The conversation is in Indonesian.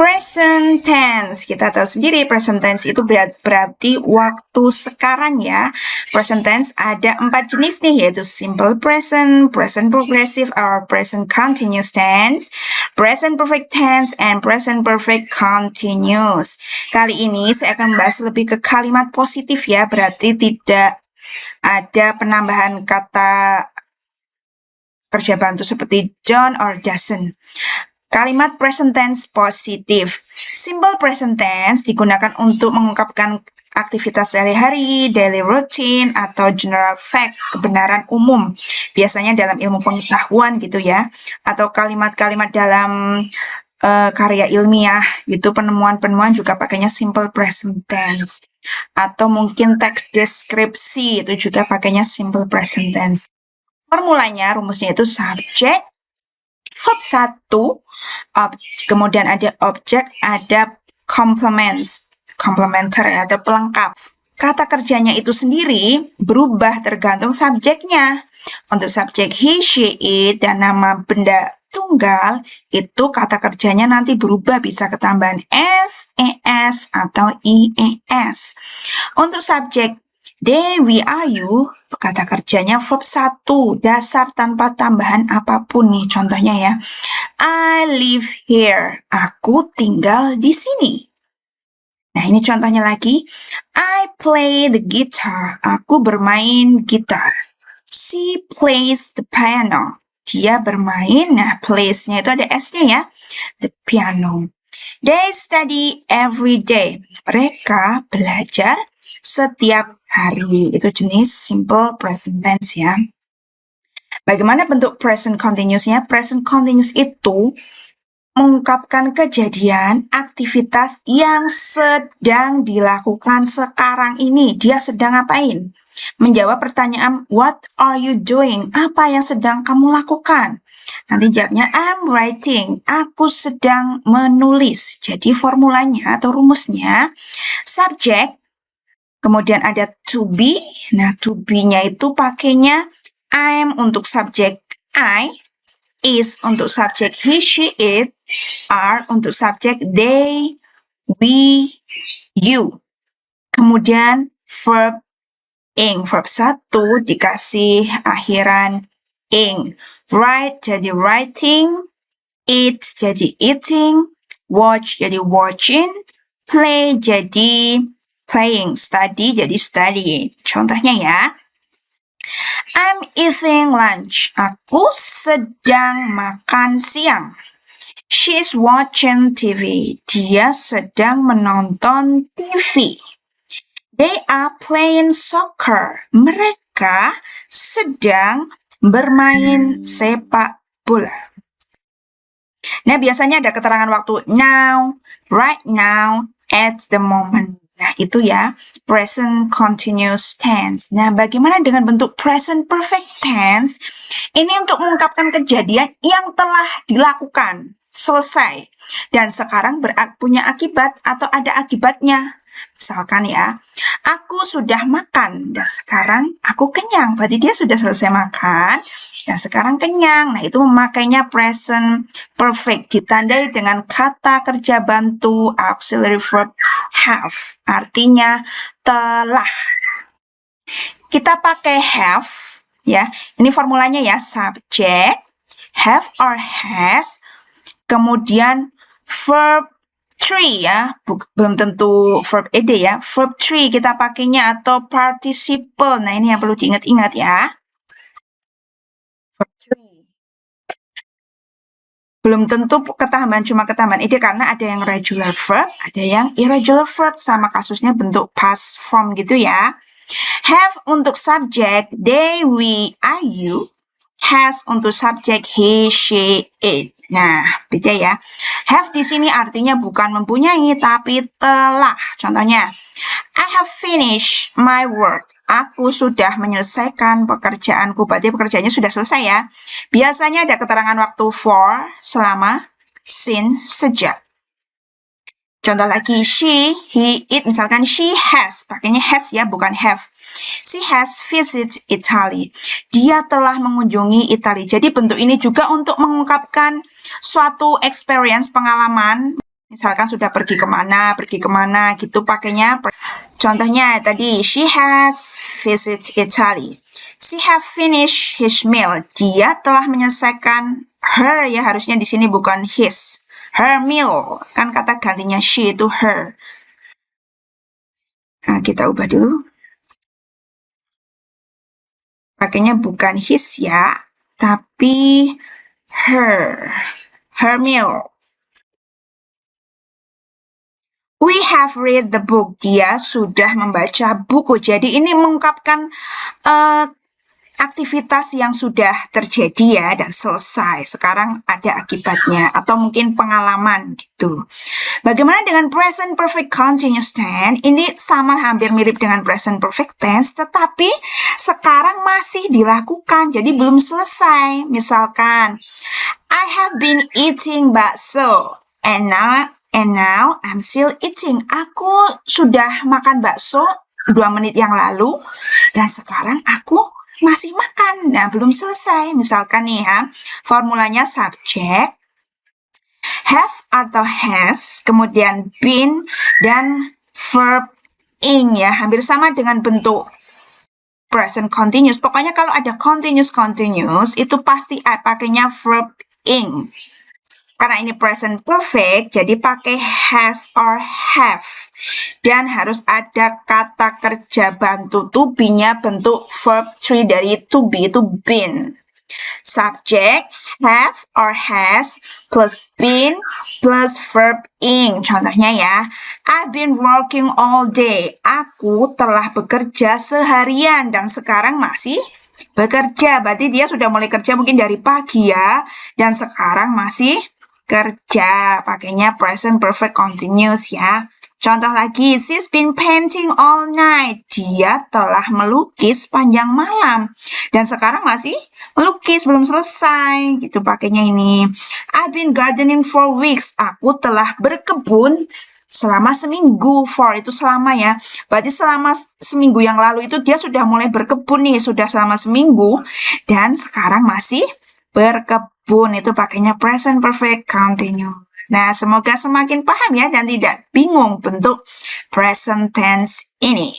Present tense, kita tahu sendiri present tense itu berarti waktu sekarang ya. Present tense ada 4 jenis nih, yaitu simple present, present progressive or present continuous tense, present perfect tense, and present perfect continuous. Kali ini saya akan membahas lebih ke kalimat positif ya, berarti tidak ada penambahan kata kerja bantu seperti John or doesn't. Kalimat present tense positif. Simple present tense digunakan untuk mengungkapkan aktivitas sehari-hari, daily routine, atau general fact, kebenaran umum. Biasanya dalam ilmu pengetahuan gitu ya. Atau kalimat-kalimat dalam karya ilmiah gitu, penemuan-penemuan juga pakainya simple present tense. Atau mungkin teks deskripsi itu juga pakainya simple present tense. Formulanya, rumusnya itu subject, verb 1, kemudian ada objek, ada complements, complementer atau pelengkap. Kata kerjanya itu sendiri berubah tergantung subjeknya. Untuk subjek he, she, it, dan nama benda tunggal, itu kata kerjanya nanti berubah, bisa ketambahan s, es, atau ies. Untuk subjek they, we, are, you, kata kerjanya verb 1, dasar tanpa tambahan apapun nih. Contohnya ya, I live here, aku tinggal di sini. Nah, ini contohnya lagi, I play the guitar, aku bermain gitar. She plays the piano, dia bermain, nah plays-nya itu ada S-nya ya, the piano. They study every day, mereka belajar setiap hari. Itu jenis simple present tense ya. Bagaimana bentuk present continuous-nya? Present continuous itu mengungkapkan kejadian, aktivitas yang sedang dilakukan sekarang ini. Dia sedang ngapain? Menjawab pertanyaan, what are you doing? Apa yang sedang kamu lakukan? Nanti jawabnya, I'm writing. Aku sedang menulis. Jadi formulanya atau rumusnya, subject, kemudian ada to be. Nah, to be-nya itu pakainya I'm untuk subjek I, is untuk subjek he, she, it, are untuk subjek they, we, you. Kemudian verb ing. Verb 1 dikasih akhiran ing. Write jadi writing, eat jadi eating, watch jadi watching, play jadi playing, study jadi studying. Contohnya ya, I'm eating lunch. Aku sedang makan siang. She's watching TV. Dia sedang menonton TV. They are playing soccer. Mereka sedang bermain sepak bola. Nah, biasanya ada keterangan waktu now, right now, at the moment. Nah, itu ya, present continuous tense. Nah, bagaimana dengan bentuk present perfect tense? Ini untuk mengungkapkan kejadian yang telah dilakukan, selesai, dan sekarang punya akibat atau ada akibatnya. Misalkan ya, aku sudah makan dan sekarang aku kenyang. Berarti dia sudah selesai makan dan sekarang kenyang. Nah, itu memakainya present perfect ditandai dengan kata kerja bantu auxiliary verb have. Artinya telah. Kita pakai have ya. Ini formulanya ya, subject, have or has, kemudian verb 3 ya, belum tentu verb ed ya. Verb 3 kita pakainya atau participle. Nah, ini yang perlu diingat-ingat ya. Verb 3. Belum tentu ketambahan cuma ketambahan ed karena ada yang regular verb, ada yang irregular verb, sama kasusnya bentuk past form gitu ya. Have untuk subjek they, we, are, you. Has untuk subjek he, she, it. Nah, beda ya. Have di sini artinya bukan mempunyai, tapi telah. Contohnya, I have finished my work. Aku sudah menyelesaikan pekerjaanku. Berarti pekerjaannya sudah selesai ya. Biasanya ada keterangan waktu for, selama, since, sejak. Contoh lagi, she, he, it. Misalkan she has. Pakainya has ya, bukan have. She has visited Italy. Dia telah mengunjungi Italia. Jadi bentuk ini juga untuk mengungkapkan suatu experience, pengalaman Misalkan sudah pergi kemana gitu pakainya. Contohnya tadi, she has visited Italy. She have finished his meal. Dia telah menyelesaikan her ya, harusnya di sini bukan his. Her meal. Kan kata gantinya she itu her. Nah, kita ubah dulu. Pakainya bukan his ya, tapi her. Her meal. We have read the book. Dia sudah membaca buku. Jadi ini mengungkapkan aktivitas yang sudah terjadi ya dan selesai. Sekarang ada akibatnya atau mungkin pengalaman gitu. Bagaimana dengan present perfect continuous tense? Ini sama hampir mirip dengan present perfect tense, tetapi sekarang masih dilakukan. Jadi belum selesai. Misalkan, I have been eating bakso and now I'm still eating. Aku sudah makan bakso 2 menit yang lalu dan sekarang aku masih makan. Nah, belum selesai. Misalkan nih ya, formulanya subject, have atau has, kemudian been, dan verb ing ya. Hampir sama dengan bentuk present continuous. Pokoknya kalau ada continuous itu pasti pakainya verb ing. Karena ini present perfect, jadi pakai has or have. Dan harus ada kata kerja bantu to be-nya bentuk verb 3 dari to be itu been. Subject, have or has, plus been, plus verb ing. Contohnya ya, I've been working all day. Aku telah bekerja seharian dan sekarang masih bekerja. Berarti dia sudah mulai kerja mungkin dari pagi ya, dan sekarang masih kerja. Pakainya present perfect continuous ya. Contoh lagi, she's been painting all night. Dia telah melukis panjang malam. Dan sekarang masih melukis, belum selesai. Gitu pakainya ini. I've been gardening for weeks. Aku telah berkebun selama seminggu. For itu selama ya. Berarti selama seminggu yang lalu itu dia sudah mulai berkebun nih. Sudah selama seminggu. Dan sekarang masih berkebun. Itu pakainya present perfect continuous. Nah, semoga semakin paham ya dan tidak bingung bentuk present tense ini.